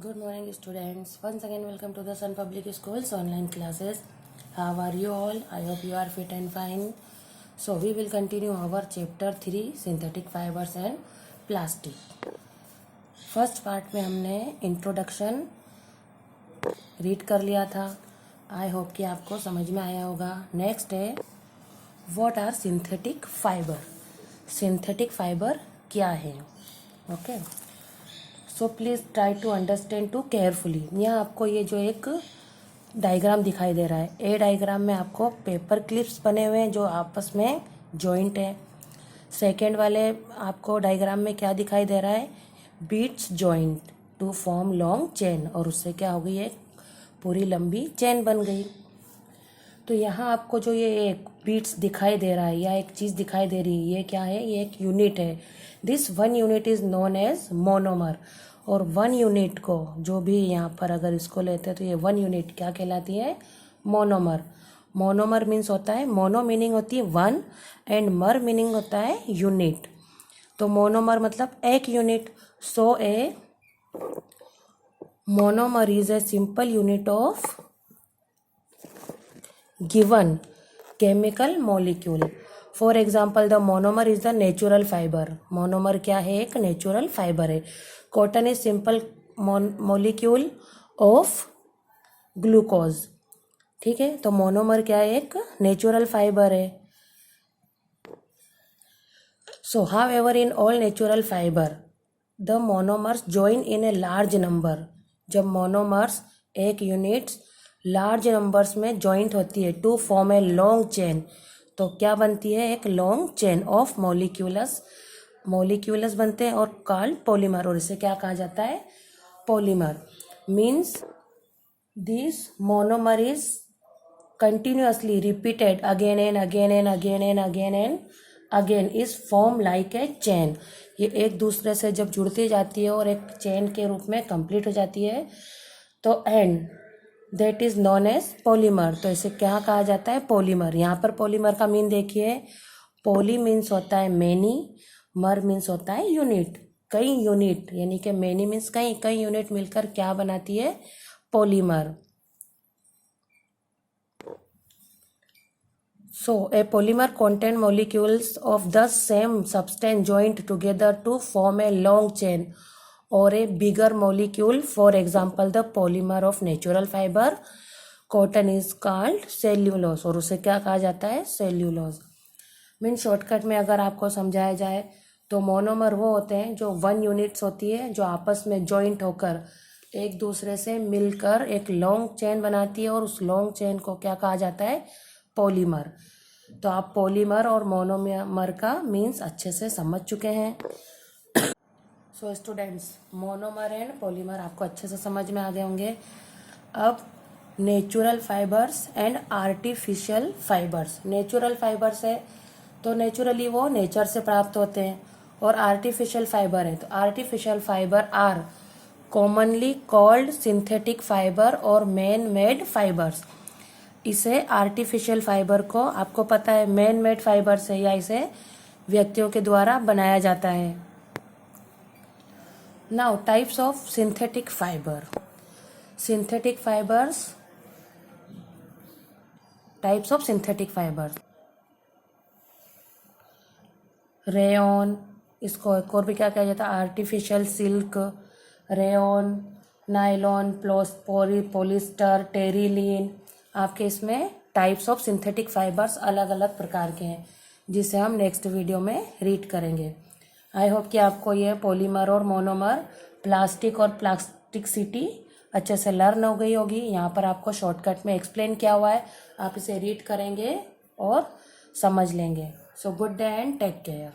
Good morning, students. Once again, welcome to the Sun Public Schools online classes. How are you all? I hope you are fit and fine. So, we will continue our chapter 3 synthetic fibers and plastic. First part में हमने introduction read कर लिया था. I hope कि आपको समझ में आया होगा. नेक्स्ट है what are synthetic fiber. Synthetic fiber क्या है? Okay, so please try to understand to carefully. यहाँ आपको ये जो एक डायग्राम दिखाई दे रहा है, ए डायग्राम में आपको पेपर क्लिप्स बने हुए हैं जो आपस में जॉइंट है. सेकेंड वाले आपको डायग्राम में क्या दिखाई दे रहा है? Beads joint to form long chain, और उससे क्या हो गई? एक पूरी लंबी चेन बन गई. तो यहाँ आपको जो ये एक बीट्स दिखाई दे रहा है या एक चीज़ दिखाई दे रही है, ये क्या है? ये एक यूनिट है. This one unit is known as monomer. और वन यूनिट को जो भी यहाँ पर अगर इसको लेते हैं तो ये वन यूनिट क्या कहलाती है? मोनोमर. मोनोमर मीन्स होता है, मोनो मीनिंग होती है वन एंड मर मीनिंग होता है यूनिट. तो मोनोमर मतलब एक unit. So A monomer is a simple unit of given chemical molecule. For example the monomer is the natural fibre. Monomer क्या है? एक नेचुरल फाइबर है. Cotton is simple molecule of glucose. ठीक है, तो मोनोमर क्या है? एक नेचुरल फाइबर है. So however in all natural fiber the monomers join in a large number. जब मोनोमर्स एक यूनिट्स लार्ज नंबर्स में जॉइंट होती है to form a long chain, तो क्या बनती है? एक long chain of molecules. Molecules बनते हैं और कॉल्ड पॉलीमर, और इसे क्या कहा जाता है? Polymer. Means this monomer is continuously repeated again and again and again and again and again is form like a chain. ये एक दूसरे से जब जुड़ती जाती है और एक चेन के रूप में कंप्लीट हो जाती है, तो and that is known as polymer. तो इसे क्या कहा जाता है? पॉलीमर. यहाँ पर पॉलीमर का मीन देखिए. पॉली मीन्स होता है मैनी, मर मीन्स होता है यूनिट. कई यूनिट, यानी कि मैनी मीन्स कई, कई यूनिट मिलकर क्या बनाती है? Polymer. So, a polymer contain molecules of the same substance joined together to form a long chain or a bigger molecule. For example, the polymer of natural fiber cotton is called cellulose, और उसे क्या कहा जाता है? cellulose. Mean shortcut में अगर आपको समझाया जाए तो मोनोमर वो होते हैं जो वन यूनिट्स होती है जो आपस में जॉइंट होकर एक दूसरे से मिलकर एक लॉन्ग चेन बनाती है, और उस लॉन्ग चेन को क्या कहा जाता है? पॉलीमर. तो आप पॉलीमर और मोनोमर का मीन्स अच्छे से समझ चुके हैं. So students, monomer and polymer आपको अच्छे से समझ में आ गए होंगे. अब natural fibres and artificial fibres. Natural fibres है तो नेचुरली वो नेचर से प्राप्त होते हैं, और आर्टिफिशियल फाइबर है तो artificial fiber are commonly called synthetic fiber और मैन मेड फाइबर्स. इसे आर्टिफिशियल फाइबर को आपको पता है मैन मेड फाइबर से या इसे व्यक्तियों के द्वारा बनाया जाता है. Now types of synthetic fiber. Synthetic fibres, types of synthetic fibre. Rayon, इसको एक और भी क्या कहा जाता है? Artificial silk, rayon, nylon, polyester, terylene. आपके इसमें टाइप्स ऑफ सिंथेटिक फाइबर्स अलग अलग प्रकार के हैं जिसे हम नेक्स्ट वीडियो में रीड करेंगे. आई होप कि आपको ये पॉलीमर और मोनोमर, प्लास्टिक और प्लास्टिकसिटी अच्छे से लर्न हो गई होगी. यहाँ पर आपको शॉर्टकट में एक्सप्लेन किया हुआ है, आप इसे रीड करेंगे और समझ लेंगे. So good day and take care.